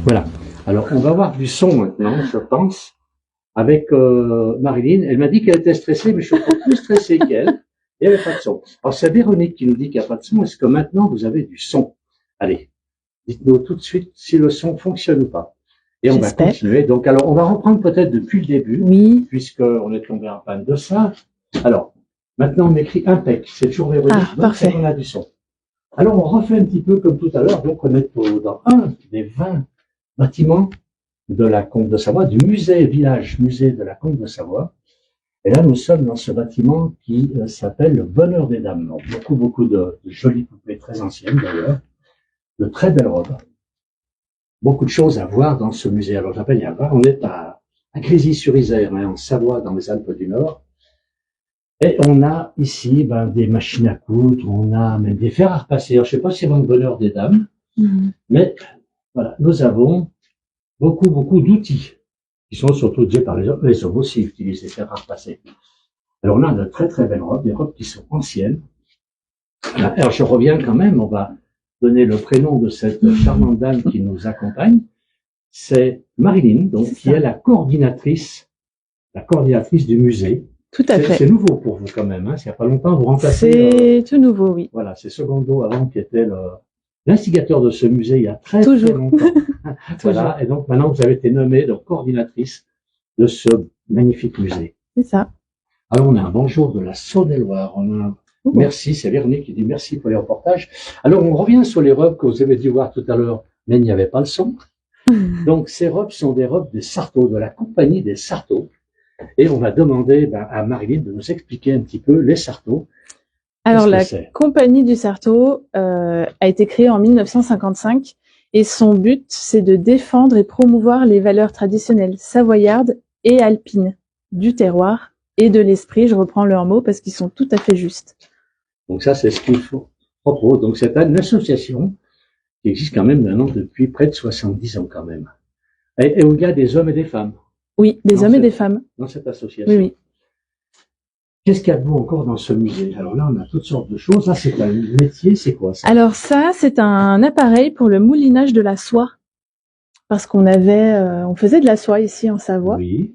Voilà. Alors, on va voir du son maintenant, je pense, avec Marilyn. Elle m'a dit qu'elle était stressée, mais je suis encore plus stressé qu'elle. Et il n'y avait pas de son. Alors, c'est Véronique qui nous dit qu'il n'y a pas de son. Est-ce que maintenant, vous avez du son? Allez, dites-nous tout de suite si le son fonctionne ou pas. Et on va continuer. Donc, alors, on va reprendre peut-être depuis le début, oui, puisqu'on est tombé en panne de ça. Alors, maintenant, on écrit impec. C'est toujours Véronique. Ah, parfait. On a du son. Alors, on refait un petit peu comme tout à l'heure. Donc, on est dans un des 20 bâtiments de la Comte de Savoie, du musée de la Comte de Savoie. Et là, nous sommes dans ce bâtiment qui s'appelle le Bonheur des Dames. Donc, beaucoup de jolies poupées, très anciennes d'ailleurs, de très belles robes. Beaucoup de choses à voir dans ce musée. Alors, j'appelle y à voir. On est à Grésy-sur-Isère, en Savoie, dans les Alpes du Nord. Et on a ici des machines à coudre, on a même des fers à repasser. Alors, je ne sais pas si c'est dans le Bonheur des Dames, mais voilà, nous avons beaucoup d'outils qui sont surtout utilisés par les hommes. Les hommes aussi utilisent les fers à repasser. Alors, on a de très belles robes, des robes qui sont anciennes. Alors, je reviens quand même, on va donner le prénom de cette charmante dame qui nous accompagne. C'est Marilyn, donc, qui est la coordinatrice du musée. Tout à fait. C'est nouveau pour vous quand même, hein. Il n'y a pas longtemps, vous remplacez. C'est tout nouveau, oui. Voilà, c'est Secondo avant qui était l'instigateur de ce musée il y a très longtemps. Voilà, et donc maintenant vous avez été nommée donc coordinatrice de ce magnifique musée. C'est ça. Alors on a un bonjour de la Saône-et-Loire. Merci, c'est Véronique qui dit merci pour les reportages. Alors on revient sur les robes que vous avez dû voir tout à l'heure, mais il n'y avait pas le son. Donc ces robes sont des robes des Sarto, de la compagnie des Sarto. Et on va demander à Marilyn de nous expliquer un petit peu les Sarto. Alors la compagnie du Sarto a été créée en 1955 et son but c'est de défendre et promouvoir les valeurs traditionnelles savoyardes et alpines du terroir et de l'esprit. Je reprends leurs mots parce qu'ils sont tout à fait justes. Donc ça c'est ce qu'il faut propose. Donc c'est une association qui existe quand même maintenant depuis près de 70 ans quand même. Et où il y a des hommes et des femmes. Oui, des hommes et des femmes. Dans cette association. Oui. Qu'est-ce qu'il y a de beau encore dans ce musée? Alors là, on a toutes sortes de choses. Là, c'est un métier, c'est quoi ça? Alors ça, c'est un appareil pour le moulinage de la soie. Parce qu'on on faisait de la soie ici en Savoie. Oui.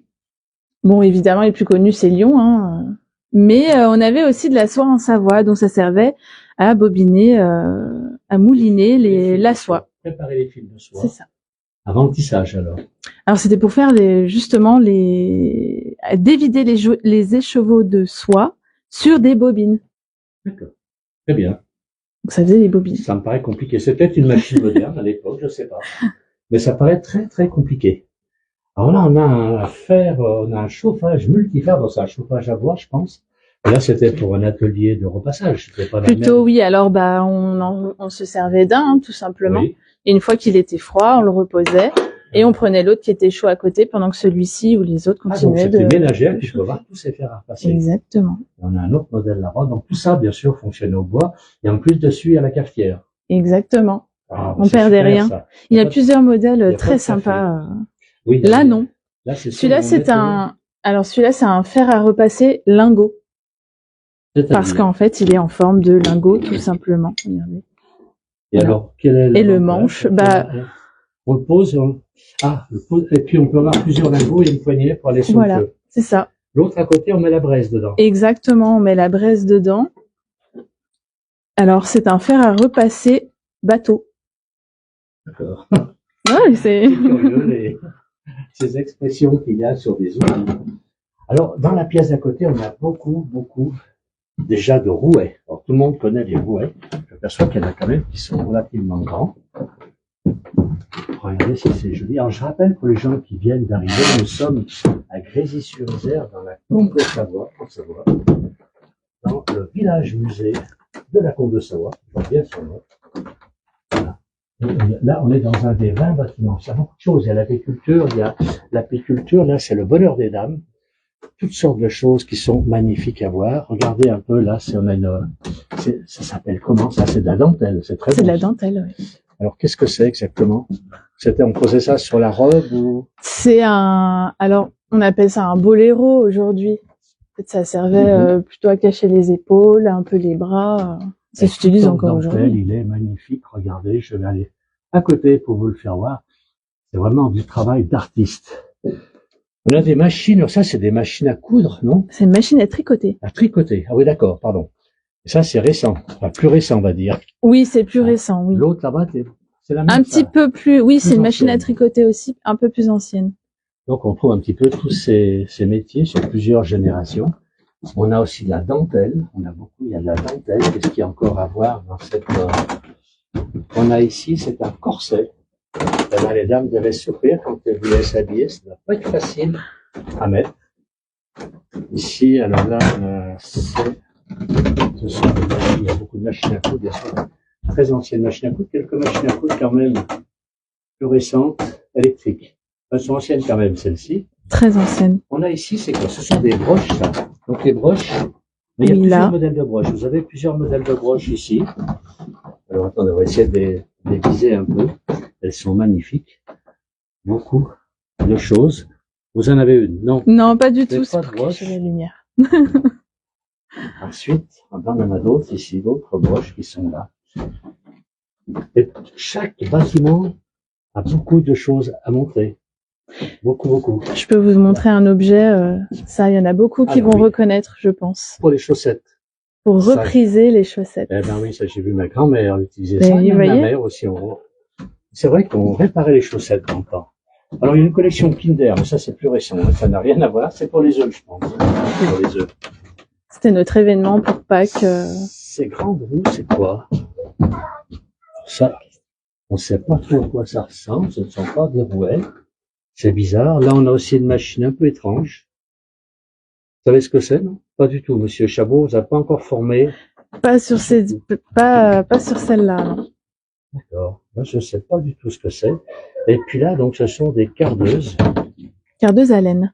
Bon, évidemment, les plus connus, c'est Lyon, hein. Mais on avait aussi de la soie en Savoie, donc ça servait à bobiner, à mouliner la soie. Préparer les fils de soie. C'est ça. Avant le tissage, alors. Alors c'était pour faire dévider les écheveaux de soie sur des bobines. D'accord. Très bien. Donc ça faisait des bobines. Ça me paraît compliqué. C'est peut-être une machine moderne à l'époque, je sais pas. Mais ça paraît très compliqué. Alors là, on a un chauffage multifère, donc c'est un chauffage à bois, je pense. Et là, c'était pour un atelier de repassage. C'était pas plutôt, oui. Alors, on se servait d'un, hein, tout simplement. Oui. Et une fois qu'il était froid, on le reposait et on prenait l'autre qui était chaud à côté pendant que celui-ci ou les autres continuaient donc c'était ménagère, puis je peux voir tous ces fers à repasser. Exactement. Et on a un autre modèle là-bas. Donc tout ça, bien sûr, fonctionne au bois. Et en plus dessus, il y a la cafetière. Exactement. On perdait rien. Ça. Il y a plusieurs modèles très sympas. Oui, là, non. Là, celui-là, c'est un fer à repasser lingot. Parce qu'en fait, il est en forme de lingot, tout simplement. Regardez. Et voilà. Alors, quel est le manche? On le pose. Et puis on peut avoir plusieurs lingots et une poignée pour aller sur le feu. C'est ça. L'autre à côté, on met la braise dedans. Exactement, on met la braise dedans. Alors, c'est un fer à repasser bateau. D'accord. Ouais, c'est curieux, ces expressions qu'il y a sur des outils. Alors, dans la pièce d'à côté, on a beaucoup déjà de rouets. Alors, tout le monde connaît les rouets. Je perçois qu'il y en a quand même qui sont relativement grands. Regardez si c'est joli. Alors, je rappelle pour les gens qui viennent d'arriver, nous sommes à Grésy-sur-Isère, dans la Comte de Savoie, dans le village musée de la Comte de Savoie. Je vois bien son nom. Voilà. Et là, on est dans un des 20 bâtiments. Il y a beaucoup de choses. Il y a l'apiculture, là, c'est le Bonheur des Dames. Toutes sortes de choses qui sont magnifiques à voir. Regardez un peu, là, ça s'appelle comment ça? C'est de la dentelle. C'est très beau. C'est de la dentelle, oui. Alors, qu'est-ce que c'est exactement? On posait ça sur la robe ou? Alors, on appelle ça un boléro aujourd'hui. En fait, ça servait plutôt à cacher les épaules, un peu les bras. Ça s'utilise encore aujourd'hui. aujourd'hui. Il est magnifique. Regardez, je vais aller à côté pour vous le faire voir. C'est vraiment du travail d'artiste. On a des machines, ça c'est des machines à coudre, non? C'est une machine à tricoter. À tricoter. Ah oui, d'accord, pardon. Et ça c'est récent, enfin plus récent on va dire. Oui, c'est plus récent, oui. L'autre là-bas, c'est la même. Un petit peu plus, oui, c'est une machine à ancienne. tricoter aussi, un peu plus ancienne. Donc on trouve un petit peu tous ces métiers sur plusieurs générations. On a aussi de la dentelle, il y a de la dentelle. Qu'est-ce qu'il y a encore à voir dans cette... On a ici, c'est un corset. Là, les dames devaient souffrir quand elles voulaient s'habiller, ça ne doit pas être facile à mettre. Ici, alors là, il y a beaucoup de machines à coudre, bien sûr. Très anciennes machines à coudre, quelques machines à coudre quand même plus récentes, électriques. Elles sont anciennes quand même, celles-ci. Très anciennes. On a ici, c'est quoi? Ce sont des broches, ça. Donc les broches, mais il y a plusieurs modèles de broches. Vous avez plusieurs modèles de broches ici. Alors attendez, on va essayer de les viser un peu. Elles sont magnifiques. Beaucoup de choses. Vous en avez une? Non. Non, pas du tout. C'est pas de broche. La lumière. Ensuite, on en a d'autres ici, d'autres broches qui sont là. Et chaque bâtiment a beaucoup de choses à montrer. Beaucoup, beaucoup. Je peux vous montrer un objet, ça, il y en a beaucoup qui vont reconnaître, je pense. Pour les chaussettes. Pour repriser les chaussettes. Eh ben oui, ça, j'ai vu ma grand-mère utiliser ça. Et ma mère aussi. C'est vrai qu'on réparait les chaussettes dans le temps. Alors, il y a une collection Kinder, mais ça, c'est plus récent. Hein. Ça n'a rien à voir. C'est pour les œufs, je pense. Pour les œufs. C'était notre événement pour Pâques. Ces grandes roues, c'est quoi? Ça, on ne sait pas trop à quoi ça ressemble. Ce ne sont pas des rouets. C'est bizarre. Là, on a aussi une machine un peu étrange. Vous savez ce que c'est, non? Pas du tout, monsieur Chabot. Vous n'avez pas encore formé? Pas sur pas sur celle-là, non. D'accord. Moi, je ne sais pas du tout ce que c'est. Et puis là, donc, ce sont des cardeuses. Cardeuses à laine.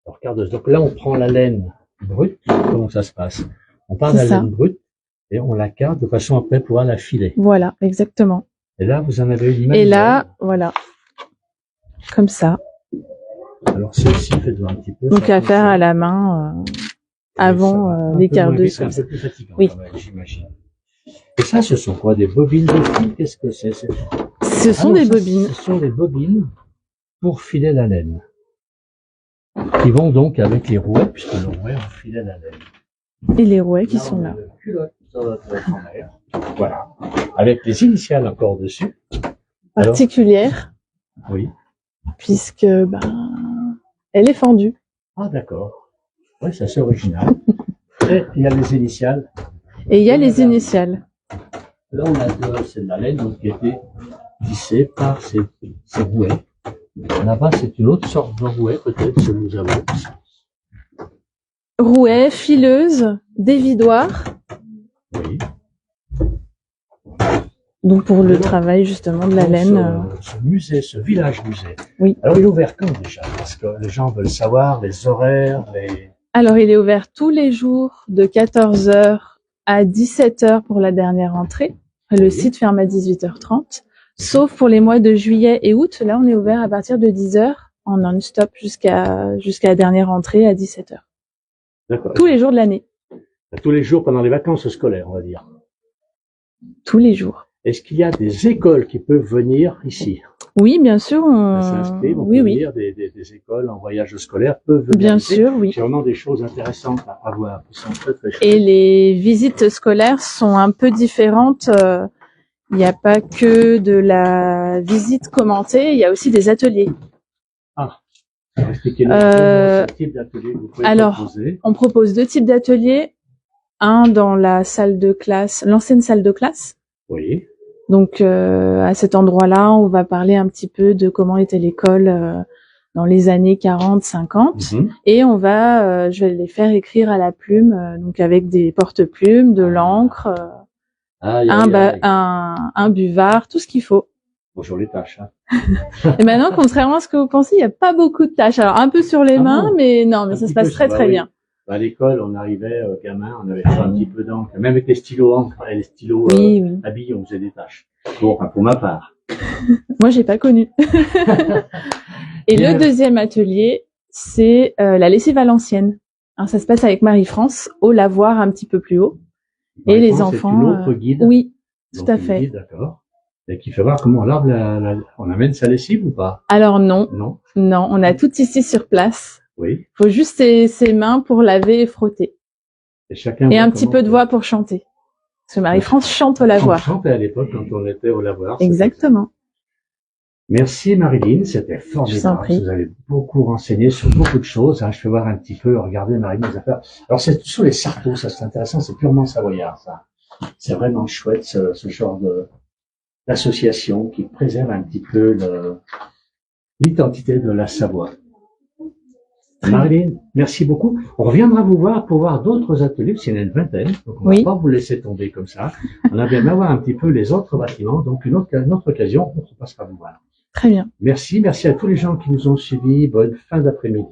Alors, cardeuses. Donc là, on prend la laine brute. Comment ça se passe? On part de la laine brute et on la carde de façon à après pouvoir la filer. Voilà, exactement. Et là, vous en avez une image. Et là, voilà. Comme ça. Alors, celle-ci, faites-voir un petit peu. Donc, à faire à la main, avant les cardeuses. C'est un peu plus fatigant, oui. J'imagine. Et ça, ce sont quoi? Des bobines de fil? Qu'est-ce que c'est? Ce sont des bobines. Ce sont des bobines pour filer la laine. Qui vont donc avec les rouets, puisque le rouet, on filait la laine. Et les rouets qui sont là. Culotte de votre mère. Voilà. Avec les initiales encore dessus. Particulière. Alors, oui. Puisque, elle est fendue. Ah, d'accord. Oui, ça c'est original. Et il y a les initiales. Et il y a les initiales. Là, on a c'est de la laine donc, qui a été tissée par ces rouets. Là-bas, c'est une autre sorte de rouet, peut-être, que nous avons. Rouet, fileuse, dévidoir. Oui. Donc, pour le travail, justement, de la laine. Ce musée, ce village musée. Oui. Alors, il est ouvert quand déjà? Parce que les gens veulent savoir les horaires, Alors, il est ouvert tous les jours de 14h à 17h pour la dernière entrée. Le site ferme à 18h30. Sauf pour les mois de juillet et août. Là, on est ouvert à partir de 10h en non-stop jusqu'à la dernière entrée à 17h. D'accord. Tous les jours de l'année. Tous les jours pendant les vacances scolaires, on va dire. Tous les jours. Est-ce qu'il y a des écoles qui peuvent venir ici? Oui, bien sûr. On s'inscrit, on peut venir, des écoles en voyage scolaire peuvent venir. Bien sûr, oui. C'est vraiment des choses intéressantes à voir. Qui sont très, très chouettes. Et les visites scolaires sont un peu différentes. Il n'y a pas que de la visite commentée, il y a aussi des ateliers. Ah, expliquez-nous ce type d'atelier que vous pouvez proposer. On propose 2 types d'ateliers. Un dans la salle de classe, l'ancienne salle de classe. Oui. Donc, à cet endroit-là, on va parler un petit peu de comment était l'école dans les années 40, 50. Et on va, je vais les faire écrire à la plume, donc avec des porte-plumes, de l'encre, un buvard, tout ce qu'il faut. Bonjour les tâches. Et maintenant, contrairement à ce que vous pensez, il n'y a pas beaucoup de tâches. Alors, un peu sur les mains, mais non, mais ça se passe très bien. À l'école, on arrivait gamin, on avait fait un petit peu d'encre, même avec les stylos encre et les stylos à billes, on faisait des tâches. Bon, enfin, pour ma part. Moi, j'ai pas connu. Et le deuxième atelier, c'est la lessive à l'ancienne. Alors, ça se passe avec Marie-France, au lavoir un petit peu plus haut. Et les enfants, c'est une autre guide. Oui, donc tout à fait. D'accord. Et qui fait voir comment on lave on amène sa lessive ou pas? Alors non. Non. Non, on a tout ici sur place. Oui. Faut juste ses mains pour laver et frotter. Et un petit peu de voix pour chanter. Parce que Marie-France chante au lavoir. On chantait à l'époque quand on était au lavoir. Exactement. Merci Marilyn, c'était formidable. Vous avez beaucoup renseigné sur beaucoup de choses. Je vais voir un petit peu, regardez Marilyn, les affaires. Alors c'est sur les sartaux, ça c'est intéressant, c'est purement savoyard ça. C'est vraiment chouette ce genre d'association qui préserve un petit peu l'identité de la Savoie. Marilyn, merci beaucoup. On reviendra vous voir pour voir d'autres ateliers, parce qu'il y en a une vingtaine, donc on ne va pas vous laisser tomber comme ça. On a bien voir un petit peu les autres bâtiments, donc une autre occasion, on passera vous voir. Très bien. Merci à tous les gens qui nous ont suivis. Bonne fin d'après-midi.